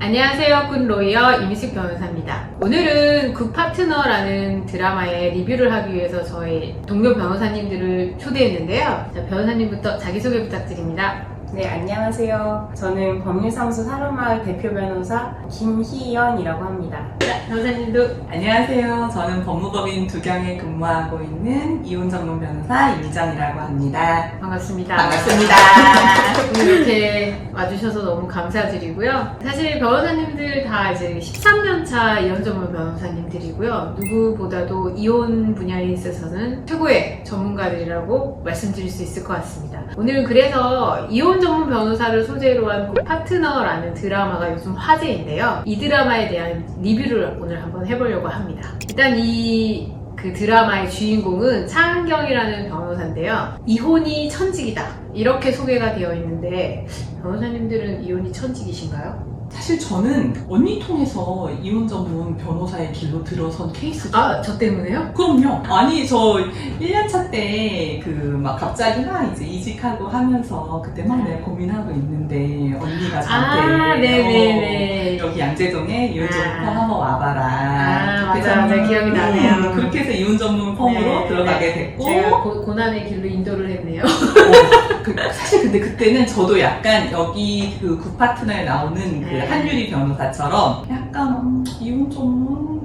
안녕하세요. 굿로이어 이미숙 변호사입니다. 오늘은 굿파트너라는 드라마의 리뷰를 하기 위해서 저희 동료 변호사님들을 초대했는데요. 자, 변호사님부터 자기소개 부탁드립니다. 네, 안녕하세요. 저는 법률사무소 사람마을 대표 변호사 김희연이라고 합니다. 자, 변호사님도 안녕하세요. 저는 법무법인 두경에 근무하고 있는 이혼 전문 변호사 임정이라고 합니다. 반갑습니다. 반갑습니다. 오늘 이렇게 와주셔서 너무 감사드리고요. 사실 변호사님들 다 이제 13년차 이혼 전문 변호사님들이고요. 누구보다도 이혼 분야에 있어서는 최고의 전문가들이라고 말씀드릴 수 있을 것 같습니다. 오늘은 그래서 이혼 전문 변호사를 소재로 한 굿파트너라는 드라마가 요즘 화제인데요. 이 드라마에 대한 리뷰를 오늘 한번 해보려고 합니다. 일단 그 드라마의 주인공은 차은경이라는 변호사인데요. 이혼이 천직이다. 이렇게 소개가 되어 있는데 변호사님들은 이혼이 천직이신가요? 사실 저는 언니 통해서 이혼 전문 변호사의 길로 들어선 케이스죠. 아, 저 때문에요? 그럼요. 아니, 저 1년차 때 막 갑자기 막 이제 이직하고 하면서 그때 막 내가 고민하고 있는데 언니가 저한테 네네네. 여기 양재동에 이혼 전문 펌 한번 와봐라. 맞아. 기억이 나네요. 그렇게 해서 이혼 전문 펌으로 네, 들어가게 됐고 제가 고난의 길로 인도를 했네요. 사실 근데 그때는 저도 약간 여기 그 굿파트너에 나오는 그 한유리 변호사처럼 약간 이혼 전문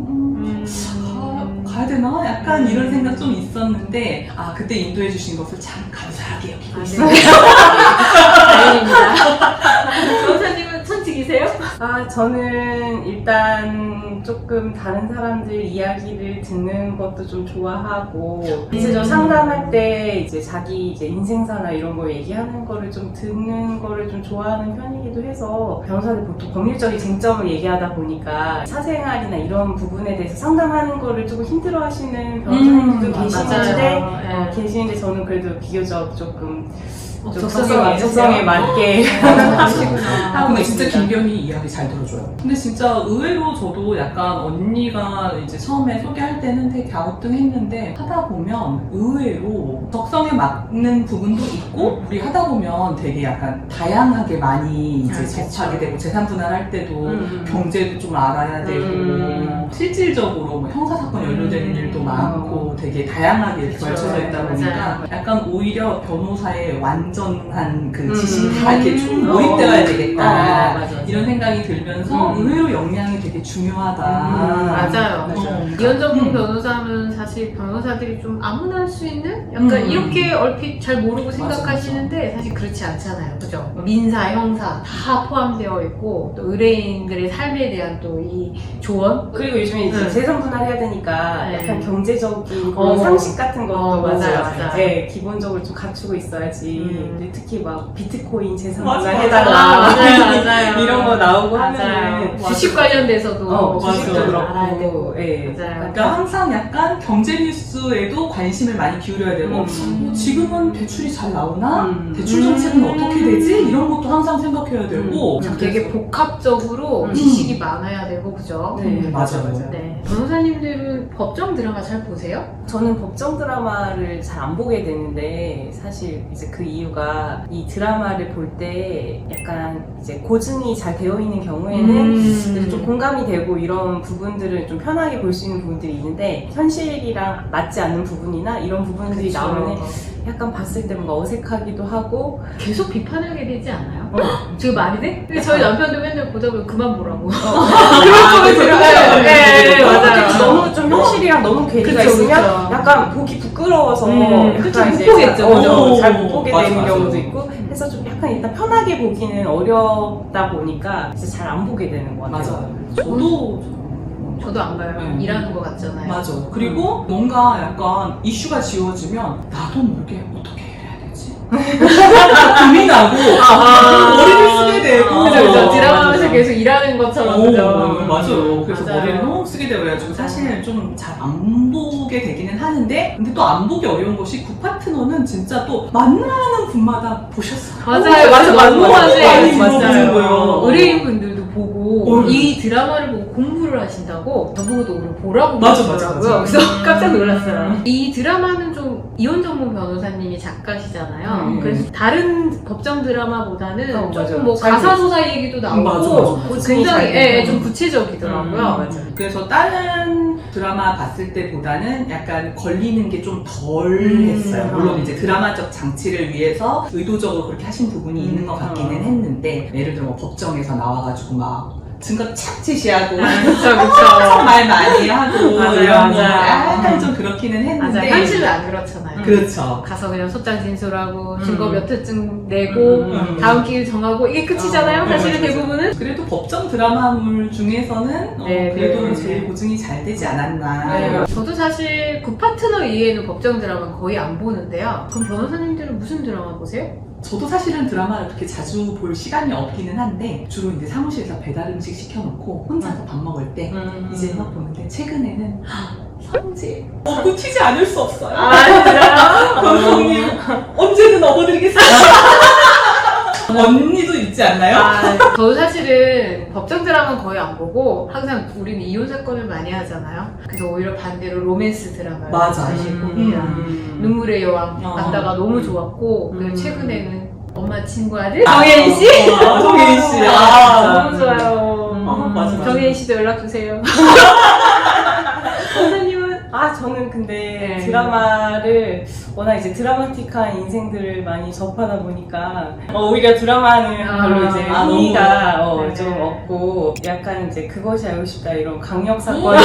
가야 되나? 약간 이런 생각 좀 있었는데 그때 인도해 주신 것을 참 감사하게 여기고 있습니다. 다행입니다. 변호사님은 천직이세요? 저는 일단 조금 다른 사람들 이야기를 듣는 것도 좀 좋아하고 이제 저 상담할 때 이제 자기 이제 인생사나 이런 거 얘기하는 거를 좀 듣는 거를 좀 좋아하는 편이기도 해서 변호사들 보통 법률적인 쟁점을 얘기하다 보니까 사생활이나 이런 부분에 대해서 상담하는 거를 조금 힘들어 하시는 변호사님들도 계시는데 저는 그래도 비교적 조금 적성에 맞게 근데 진짜 김변이 이야기 잘 들어줘요. 근데 진짜 의외로 저도 약간 언니가 이제 처음에 소개할 때는 되게 갸우뚱했는데 하다 보면 의외로 적성에 맞는 부분도 있고 우리 하다 보면 되게 약간 다양하게 많이 이제 접하게 되고 재산 분할할 때도 경제도 좀 알아야 되고 실질적으로 뭐 형사사건 연루되는 일도 많고 되게 다양하게 이렇게 걸쳐져 있다 보니까 약간 오히려 변호사의 완전한 그 지식이 다 이렇게 쭉 모입되어야 되겠다 이런 생각이 들면서 의외로 역량이 되게 중요하다. 맞아요. 이혼 전문 변호사는 사실 변호사들이 좀 아무나 할 수 있는 약간 이렇게 얼핏 잘 모르고 생각하시는데 사실 그렇지 않잖아요. 그죠? 민사, 형사 다 포함되어 있고 또 의뢰인들의 삶에 대한 또 이 조언 그리고 요즘에 이제 재산 분할해야 되니까 약간 경제적인 상식 같은 것도 맞아요. 네, 기본적으로 좀 갖추고 있어야지. 근데 특히 막 비트코인 재산 분할 맞아. 해달라 맞아요. 이런 거 나오고 맞아요. 하면은 주식 관련돼서도 주식도 알아야 되고. 그렇고 예. 맞아요. 그러니까 항상 약간 경제 뉴스에도 관심을 많이 기울여야 되고 지금은 대출이 잘 나오나? 대출 정책은 어떻게 되지? 이런 것도 항상 생각해야 되고 되게 복합적으로 지식이 많아야 되고 그죠? 네, 맞아요. 네. 변호사님들은 법정 드라마 잘 보세요? 저는 법정 드라마를 잘 안 보게 되는데 사실 이제 그 이유가 이 드라마를 볼 때 약간 이제 고증이 잘 되어 있는 경우에는 좀 공감이 되고 이런 부분들을 좀 편하게 볼 수 있는 부분들이 있는데 현실이랑 맞지 않는 부분이나 이런 부분들이 나오면 약간 봤을 때 뭔가 어색하기도 하고 계속 비판하게 되지 않아요? 지금 말이 돼? 근데 저희 남편도 맨날 보다 보면 그만 보라고. 네, 맞아요. 너무 좀 현실이랑 너무 괴리가 그쵸, 있으면 그쵸. 약간 보기 부끄러워서 그쵸, 약간 못 보겠죠. 잘 못 보게 맞아, 되는 맞아. 경우도 있고 해서 좀 약간 일단 편하게 보기는 어렵다 보니까 진짜 잘 안 보게 되는 것 같아요. 맞아요. 저도 안 봐요. 일하는 거 같잖아요. 맞아. 그리고 뭔가 약간 이슈가 지워지면 나도 모르게 어떻게 해야 되지? 고민하고 머리를 쓰게 되고 그죠. 드라마에서 계속 일하는 것처럼. 그죠? 맞아요. 그래서 맞아요. 머리를 너무 쓰게 되어가지고 사실 좀 잘 안 보게 되기는 하는데 근데 또 안 보기 어려운 것이 굿파트너는 진짜 또 만나는 분마다 보셨어요. 맞아요. 많이 맞아요. 물어보는 거예요. 의뢰인 분들도 보고 이 드라마를 보고 공부를 리뷰를 하신다고 저보고도 오늘 보라고 맞아. 그러더라고요. 그래서 깜짝 놀랐어요. 이 드라마는 좀 이혼 전문 변호사님이 작가시잖아요. 그래서 다른 법정 드라마보다는 조금 맞아요. 뭐 잘 가사소사 얘기도 나오고 맞아. 굉장히 잘 좀 구체적이더라고요. 맞아. 그래서 다른 드라마 봤을 때보다는 약간 걸리는 게 좀 덜 했어요. 물론 이제 드라마적 장치를 위해서 의도적으로 그렇게 하신 부분이 있는 것 같기는 했는데, 예를 들어 뭐 법정에서 나와가지고 막 증거 착 제시하고 그쵸. 말 많이 하고 맞아요, 이런 거 맞아요. 약간 좀 그렇기는 했는데, 맞아. 현실은 안 그렇잖아요. 그렇죠. 가서 그냥 소장 진술하고 증거 몇 회쯤 내고 다음 기일 정하고 이게 끝이잖아요. 사실은 맞아. 대부분은. 그래도 법정 드라마물 중에서는 네, 그래도 네. 제일 고증이 잘 되지 않았나. 네, 저도 사실 굿파트너 이외에는 법정 드라마는 거의 안 보는데요. 그럼 변호사님들은 무슨 드라마 보세요? 저도 사실은 드라마를 그렇게 자주 볼 시간이 없기는 한데, 주로 이제 사무실에서 배달 음식 시켜놓고 혼자서 밥 먹을 때 이제 막 보는데, 최근에는 성재 업고 튀지 않을 수 없어요. 진짜요? 변호사님 언제든 업어드리겠습니다. 언니도 있지 않나요? 저도 사실은 법정 드라마는 거의 안 보고 항상 우리는 이혼 사건을 많이 하잖아요. 그래서 오히려 반대로 로맨스 드라마를 맞아. 사실 봅니다. 눈물의 여왕 봤다가 너무 좋았고, 그리고 최근에는 엄마 친구 아들 정혜인 씨? 정혜인 씨. 너무 좋아요. 맞아. 정혜인 씨도 연락 주세요. 선생님은? 저는 근데 네. 드라마를 워낙 이제 드라마틱한 인생들을 많이 접하다 보니까 오히려 드라마는 별로 이제 아, 흥미가 너무. 좀 네. 없고, 약간 이제 그것이 알고 싶다 이런 강력 사건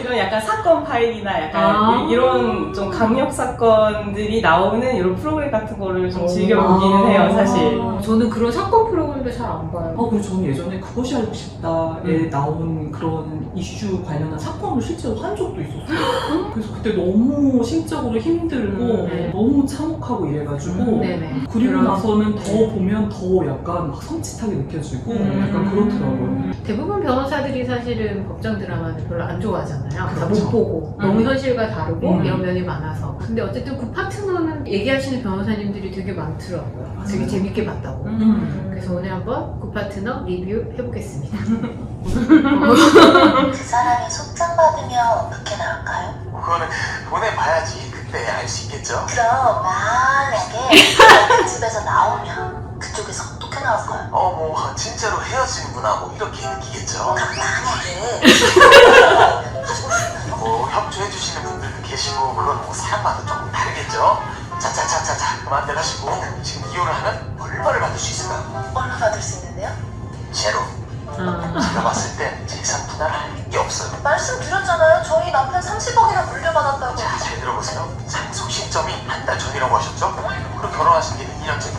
이런 약간 사건 파일이나 약간 이런 좀 강력 사건들이 나오는 이런 프로그램 같은 거를 좀 즐겨보기는 해요, 사실. 저는 그런 사건 프로그램도 잘 안 봐요. 그리고 저는 예전에 그것이 알고 싶다에 나온 그런 이슈 관련한 사건을 실제로 한 적도 있었어요. 그래서 그때 너무 심적으로 힘들고 네. 너무 참혹하고 이래가지고 네네. 그리고 그런- 나서는 더 네. 보면 더 약간 막 섬찟하게 느껴지고 약간 그렇더라고요. 대부분 변호사들이 사실은 법정 드라마는 별로 안 좋아하잖아요. 다 그렇죠. 못 보고 너무 현실과 다르고 음. 이런 면이 많아서. 근데 어쨌든 굿파트너는 얘기하시는 변호사님들이 되게 많더라고요. 되게 맞아요. 재밌게 봤다고. 그래서 오늘 한번 굿파트너 리뷰 해보겠습니다. 그 사람이 속장 받으면 어떻게 나올까요? 그거는 보내봐야지 그때 알 수 있겠죠? 그럼 만약에 그 집에서 나오면 그쪽에서 어떻게 나올까요? 뭐 진짜로 헤어지는구나 뭐 이렇게 느끼겠죠? 그럼 만약에 뭐 협조해주시는 분들도 계시고 그건 뭐 사람마다 조금 다르겠죠? 자자자자자 그만들 하시고 지금 이혼을 하면 얼마를 받을 수 있을까요? 얼마 받을 수 있는데요? 제로. 제가 봤을 땐 재산 분할을 할 게 없어요. 말씀드렸잖아요. 저희 남편 30억이나 물려받았다고. 자, 잘 들어보세요. 상속 시점이 한 달 전이라고 하셨죠? 그리고 결혼하신 게 2년째.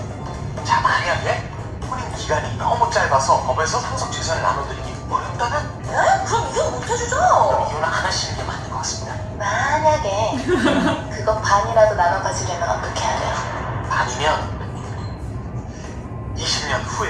자, 만약에 혼인 기간이 너무 짧아서 법에서 상속 재산을 나눠드리기 어렵다면 네? 그럼 이혼 못해주죠. 이혼을 안 하시는 게 맞는 것 같습니다. 만약에 그거 반이라도 나눠 가지려면 어떻게 해야 돼요? 아니면 20년 후에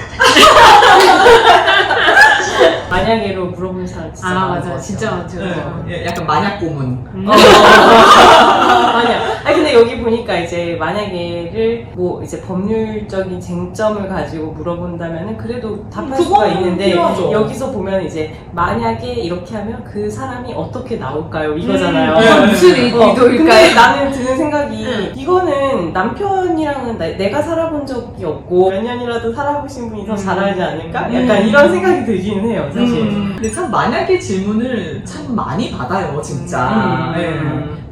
만약에로 물어보는 사람 진짜 많은 것 맞아. 같아요. 진짜 많죠. 네, 약간 만약 고문. 아니야. 근데 여기 보니까 이제 만약에를 뭐 이제 법률적인 쟁점을 가지고 물어본다면은 그래도 답할 수가 그거는 있는데, 필요하죠. 여기서 보면 이제 만약에 이렇게 하면 그 사람이 어떻게 나올까요? 이거잖아요. 네. 무슨 근데 의도일까요? 나는 드는 생각이, 이거는 남편이랑은 내가 살아본 적이 없고 몇 년이라도 살아보신 분이 더 잘 알지 않을까? 약간 이런 생각이 들기는 해요, 사실. 근데 참 만약에 질문을 참 많이 받아요, 진짜. 네.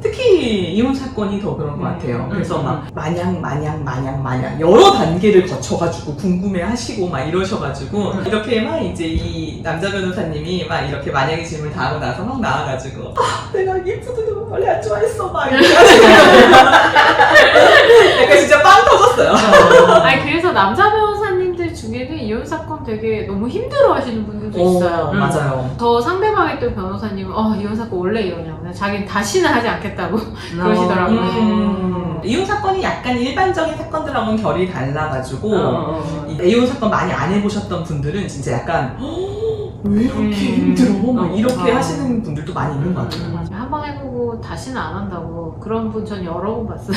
특히 이혼 사건이 더 그런 것 같아요. 그래서 막 마냥 여러 단계를 거쳐가지고 궁금해하시고 막 이러셔가지고 이렇게 막 이제 이 남자 변호사님이 막 이렇게 만약에 질문 다 하고 나서 막 나와가지고 내가 이프도 원래 안 좋아했어 막 이렇게 하시고 약간 진짜 빵 터졌어요. 아니 그래서 남자 변호사님들 중에는 이혼 사건 되게 너무 힘들어하시는 분들도 있어요. 맞아요. 저 상대방 있던 변호사님은 이혼 사건 원래 이러냐고 자기는 다시는 하지 않겠다고 그러시더라고요. 이혼 사건이 약간 일반적인 사건들하고는 결이 달라가지고 이 이혼 사건 많이 안 해보셨던 분들은 진짜 약간 왜 이렇게 힘들어? 막 이렇게 하시는 분들도 많이 있는 것 같아요. 한 번 해보고 다시는 안 한다고 그런 분 전 여러 번 봤어요.